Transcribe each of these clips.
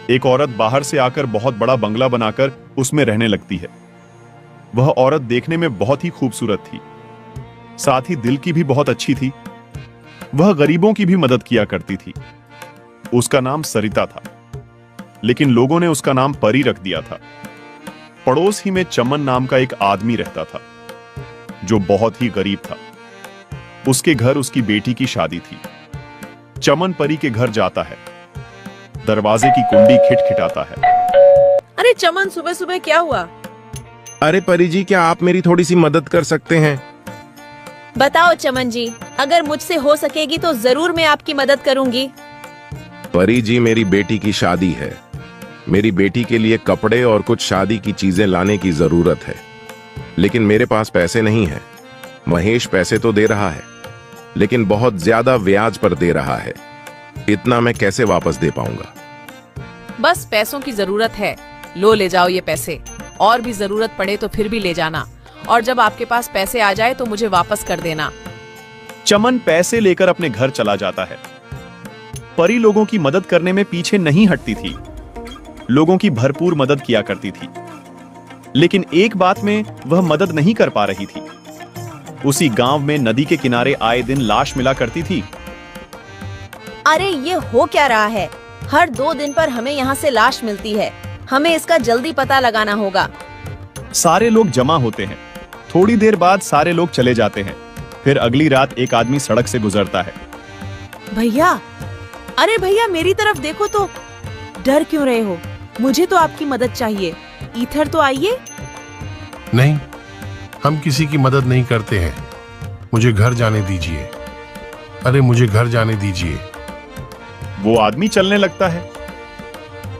एक औरत बाहर से आकर बहुत बड़ा बंगला बनाकर उसमें रहने लगती है। वह औरत देखने में बहुत ही खूबसूरत थी, साथ ही दिल की भी बहुत अच्छी थी। वह गरीबों की भी मदद किया करती थी। उसका नाम सरिता था, लेकिन लोगों ने उसका नाम परी रख दिया था। पड़ोस ही में चमन नाम का एक आदमी रहता था, जो बहुत ही गरीब था। उसके घर उसकी बेटी की शादी थी। चमन परी के घर जाता है, दरवाजे की कुंडी खिटखिटाता है। अरे चमन, सुबह सुबह क्या हुआ? अरे परी जी, क्या आप मेरी थोड़ी सी मदद कर सकते हैं? बताओ चमन जी, अगर मुझसे हो सकेगी तो जरूर मैं आपकी मदद करूंगी। परी जी, मेरी बेटी की शादी है। मेरी बेटी के लिए कपड़े और कुछ शादी की चीजें लाने की जरूरत है, लेकिन मेरे पास पैसे नहीं है। महेश पैसे तो दे रहा है, लेकिन बहुत ज्यादा ब्याज पर दे रहा है। इतना मैं कैसे वापस दे पाऊंगा? बस पैसों की जरूरत है, लो ले जाओ ये पैसे। और भी जरूरत पड़े तो फिर भी ले जाना, और जब आपके पास पैसे आ जाए तो मुझे वापस कर देना। चमन पैसे लेकर अपने घर चला जाता है। परी लोगों की मदद करने में पीछे नहीं हटती थी, लोगों की भरपूर मदद किया करती थी। लेकिन एक बात में वह मदद नहीं कर पा रही थी। उसी गांव में नदी के किनारे आए दिन लाश मिला करती थी। अरे ये हो क्या रहा है? हर 2 दिन पर हमें यहाँ से लाश मिलती है। हमें इसका जल्दी पता लगाना होगा। सारे लोग जमा होते हैं। थोड़ी देर बाद सारे लोग चले जाते हैं। फिर अगली रात एक आदमी सड़क से गुजरता है। भैया, अरे भैया मेरी तरफ देखो तो। डर क्यों रहे हो? मुझे तो आपकी मदद चाहिए। इधर तो आइए। नहीं, हम किसी की मदद नहीं करते हैं। मुझे घर जाने दीजिए। अरे मुझे घर जाने दीजिए। वो आदमी चलने लगता है।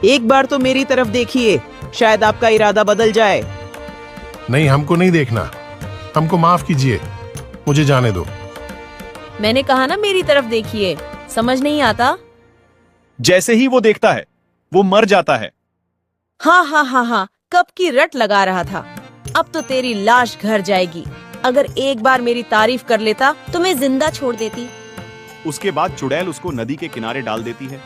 एक बार तो मेरी तरफ देखिए, शायद आपका इरादा बदल जाए। नहीं, हमको नहीं देखना। हमको माफ कीजिए, मुझे जाने दो। मैंने कहा ना मेरी तरफ देखिए, समझ नहीं आता? जैसे ही वो देखता है, वो मर जाता है। हाँ हाँ हाँ हाँ, कब की रट लगा रहा था। अब तो तेरी लाश घर जाएगी। अगर एक बार मेरी तारीफ कर लेता तो मैं जिंदा छोड़ देती। उसके बाद चुड़ैल उसको नदी के किनारे डाल देती है।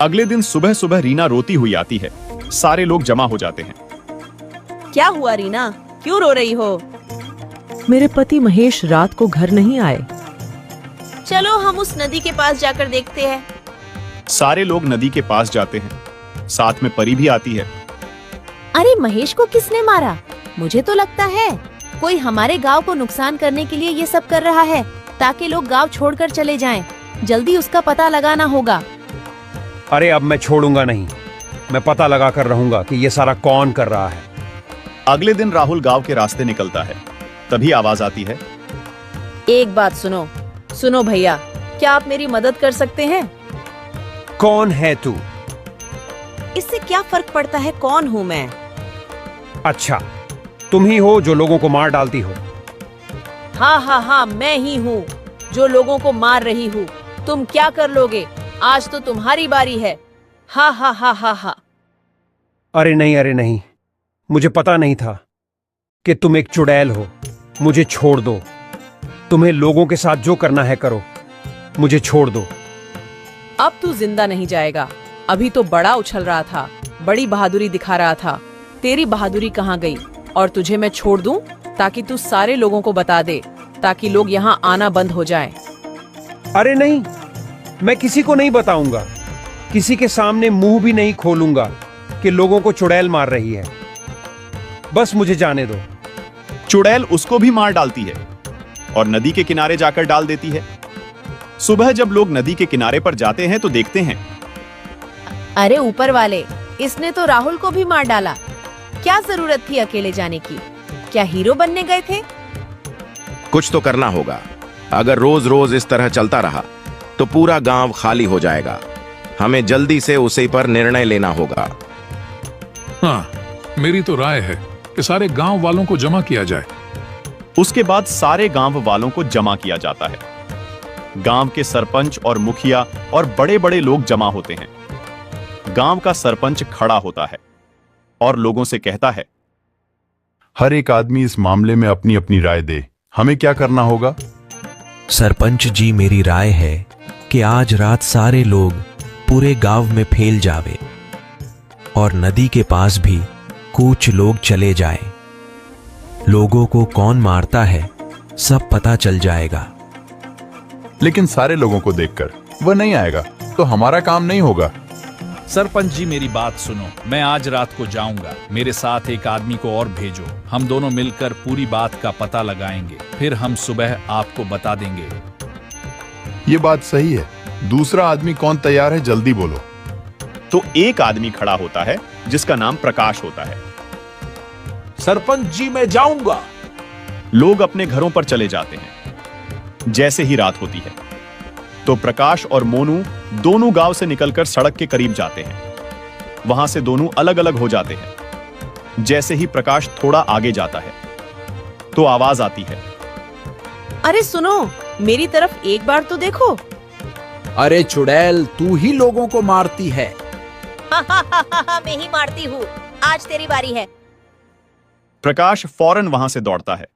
अगले दिन सुबह सुबह रीना रोती हुई आती है। सारे लोग जमा हो जाते हैं। क्या हुआ रीना, क्यों रो रही हो? मेरे पति महेश रात को घर नहीं आए। चलो हम उस नदी के पास जाकर देखते हैं। सारे लोग नदी के पास जाते हैं। साथ में परी भी आती है। अरे महेश को किसने मारा? मुझे तो लगता है कोई हमारे गांव को नुकसान करने के लिए ये सब कर रहा है, ताकि लोग गांव छोड़कर चले जाएं। जल्दी उसका पता लगाना होगा। अरे अब मैं छोड़ूंगा नहीं। मैं पता लगा कर रहूंगा कि ये सारा कौन कर रहा है। अगले दिन राहुल गांव के रास्ते निकलता है। तभी आवाज आती है। एक बात सुनो। सुनो भैया, क्या आप मेरी मदद कर सकते हैं? कौन है तू? इससे क्या फर्क पड़ता है कौन हूँ मैं? अच्छा, तुम ही हो जो लोगों को मार डालती हो। हाँ हाँ हाँ, मैं ही हूँ जो लोगों को मार रही हूँ। तुम क्या कर लोगे? आज तो तुम्हारी बारी है। हा हा हा हा हा। अरे नहीं, मुझे पता नहीं था कि तुम एक चुड़ैल हो। मुझे छोड़ दो। तुम्हें लोगों के साथ जो करना है करो, मुझे छोड़ दो। अब तू जिंदा नहीं जाएगा। अभी तो बड़ा उछल रहा था, बड़ी बहादुरी दिखा रहा था। तेरी बहादुरी कहाँ गई? और तुझे मैं छोड़ दूं ताकि तू सारे लोगों को बता दे, ताकि लोग यहाँ आना बंद हो जाएं। अरे नहीं, मैं किसी को नहीं बताऊंगा। किसी के सामने मुंह भी नहीं खोलूंगा कि लोगों को चुड़ैल मार रही है। बस मुझे जाने दो। चुड़ैल उसको भी मार डालती है और नदी के किनारे जाकर डाल देती है। सुबह जब लोग नदी के किनारे पर जाते हैं तो देखते हैं, अरे ऊपर वाले, इसने तो राहुल को भी मार डाला। क्या जरूरत थी अकेले जाने की? क्या हीरो बनने गए थे? कुछ तो करना होगा। अगर रोज रोज इस तरह चलता रहा तो पूरा गांव खाली हो जाएगा। हमें जल्दी से उसी पर निर्णय लेना होगा। हाँ, मेरी तो राय है कि सारे गांव वालों को जमा किया जाए। उसके बाद सारे गांव वालों को जमा किया जाता है। गांव के सरपंच और मुखिया और बड़े बड़े लोग जमा होते हैं। गांव का सरपंच खड़ा होता है और लोगों से कहता है, हर एक आदमी इस मामले में अपनी अपनी राय दे। हमें क्या करना होगा? सरपंच जी, मेरी राय है कि आज रात सारे लोग पूरे गांव में फैल जावे और नदी के पास भी कुछ लोग चले जाएं। लोगों को कौन मारता है सब पता चल जाएगा। लेकिन सारे लोगों को देखकर वह नहीं आएगा तो हमारा काम नहीं होगा। सरपंच जी मेरी बात सुनो, मैं आज रात को जाऊंगा, मेरे साथ एक आदमी को और भेजो, हम दोनों मिलकर पूरी बात का पता लगाएंगे, फिर हम सुबह आपको बता देंगे। ये बात सही है। दूसरा आदमी कौन तैयार है, जल्दी बोलो। तो एक आदमी खड़ा होता है जिसका नाम प्रकाश होता है। सरपंच जी मैं जाऊंगा। लोग अपने घरों पर चले जाते हैं। जैसे ही रात होती है तो प्रकाश और मोनू दोनों गांव से निकलकर सड़क के करीब जाते हैं। वहां से दोनों अलग अलग हो जाते हैं। जैसे ही प्रकाश थोड़ा आगे जाता है तो आवाज आती है, अरे सुनो, मेरी तरफ एक बार तो देखो। अरे चुड़ैल, तू ही लोगों को मारती है। मैं ही मारती हूँ, आज तेरी बारी है। प्रकाश फौरन वहां से दौड़ता है।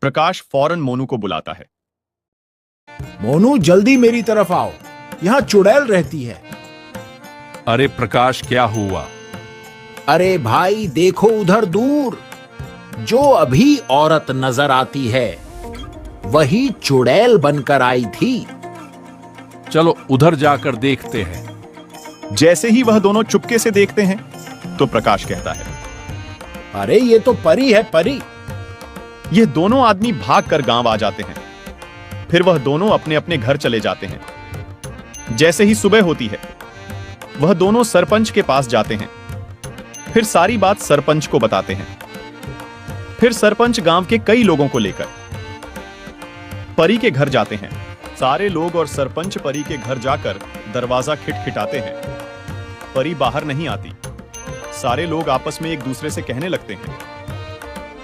प्रकाश फौरन मोनू को बुलाता है। मोनू जल्दी मेरी तरफ आओ, यहाँ चुड़ैल रहती है। अरे प्रकाश क्या हुआ? अरे भाई देखो उधर दूर, जो अभी औरत नजर आती है वही चुड़ैल बनकर आई थी। चलो उधर जाकर देखते हैं। जैसे ही वह दोनों चुपके से देखते हैं तो प्रकाश कहता है, अरे ये तो परी है, परी। ये दोनों आदमी भागकर गांव आ जाते हैं। फिर वह दोनों अपने अपने घर चले जाते हैं। जैसे ही सुबह होती है वह दोनों सरपंच के पास जाते हैं। फिर सारी बात सरपंच को बताते हैं। फिर सरपंच गांव के कई लोगों को लेकर परी के घर जाते हैं। सारे लोग और सरपंच परी के घर जाकर दरवाजा खिटखिटाते हैं। परी बाहर नहीं आती। सारे लोग आपस में एक दूसरे से कहने लगते हैं,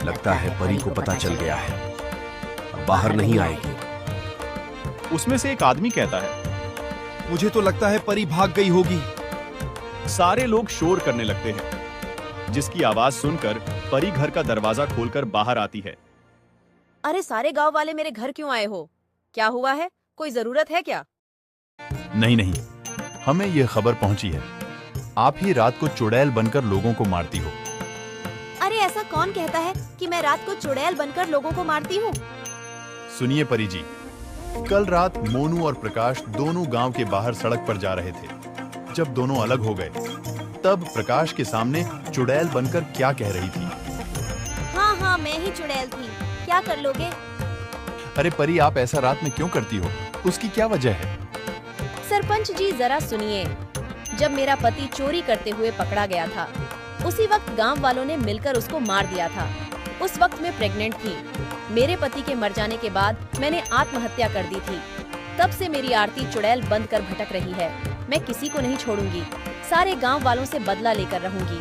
लगता है परी को पता चल गया है, अब बाहर नहीं आएगी। उसमें से एक आदमी कहता है, मुझे तो लगता है परी भाग गई होगी। सारे लोग शोर करने लगते हैं, जिसकी आवाज सुनकर परी घर का दरवाजा खोलकर बाहर आती है। अरे सारे गांव वाले मेरे घर क्यों आए हो? क्या हुआ है? कोई जरूरत है क्या? नहीं नहीं, हमें यह खबर पहुंची है, आप ही रात को चुड़ैल बनकर लोगों को मारती हो। अरे ऐसा कौन कहता है कि मैं रात को चुड़ैल बनकर लोगों को मारती हूँ? सुनिए परी जी, कल रात मोनू और प्रकाश दोनों गांव के बाहर सड़क पर जा रहे थे। जब दोनों अलग हो गए तब प्रकाश के सामने चुड़ैल बनकर क्या कह रही थी। हाँ हाँ, मैं ही चुड़ैल थी, क्या कर लोगे? अरे परी, आप ऐसा रात में क्यों करती हो? उसकी क्या वजह है? सरपंच जी जरा सुनिए, जब मेरा पति चोरी करते हुए पकड़ा गया था उसी वक्त गांव वालों ने मिलकर उसको मार दिया था। उस वक्त मैं प्रेग्नेंट थी। मेरे पति के मर जाने के बाद मैंने आत्महत्या कर दी थी। तब से मेरी आरती चुड़ैल बंद कर भटक रही है। मैं किसी को नहीं छोड़ूंगी, सारे गांव वालों से बदला लेकर रहूंगी।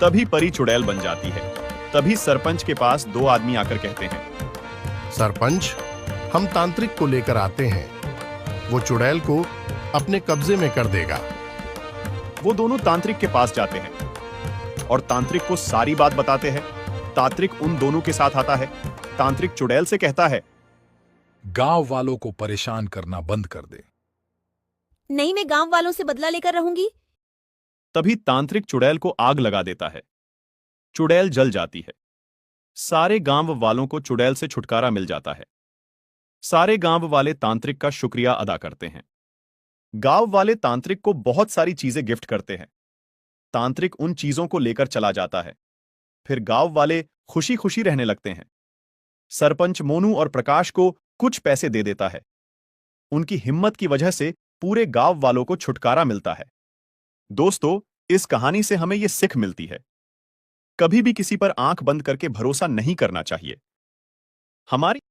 तभी परी चुड़ैल बन जाती है। तभी सरपंच के पास दो आदमी आकर कहते हैं, सरपंच, हम तांत्रिक को लेकर आते हैं, वो चुड़ैल को अपने कब्जे में कर देगा। वो दोनों तांत्रिक के पास जाते हैं और तांत्रिक को सारी बात बताते हैं। तांत्रिक उन दोनों के साथ आता है। तांत्रिक चुड़ैल से कहता है, गांव वालों को परेशान करना बंद कर दे। नहीं, मैं गांव वालों से बदला लेकर रहूंगी। तभी तांत्रिक चुड़ैल को आग लगा देता है। चुड़ैल जल जाती है। सारे गांव वालों को चुड़ैल से छुटकारा मिल जाता है। सारे गांव वाले तांत्रिक का शुक्रिया अदा करते हैं। गांव वाले तांत्रिक को बहुत सारी चीजें गिफ्ट करते हैं। तांत्रिक उन चीजों को लेकर चला जाता है। फिर गांव वाले खुशी खुशी रहने लगते हैं। सरपंच मोनू और प्रकाश को कुछ पैसे दे देता है। उनकी हिम्मत की वजह से पूरे गांव वालों को छुटकारा मिलता है। दोस्तों, इस कहानी से हमें यह सीख मिलती है, कभी भी किसी पर आंख बंद करके भरोसा नहीं करना चाहिए। हमारी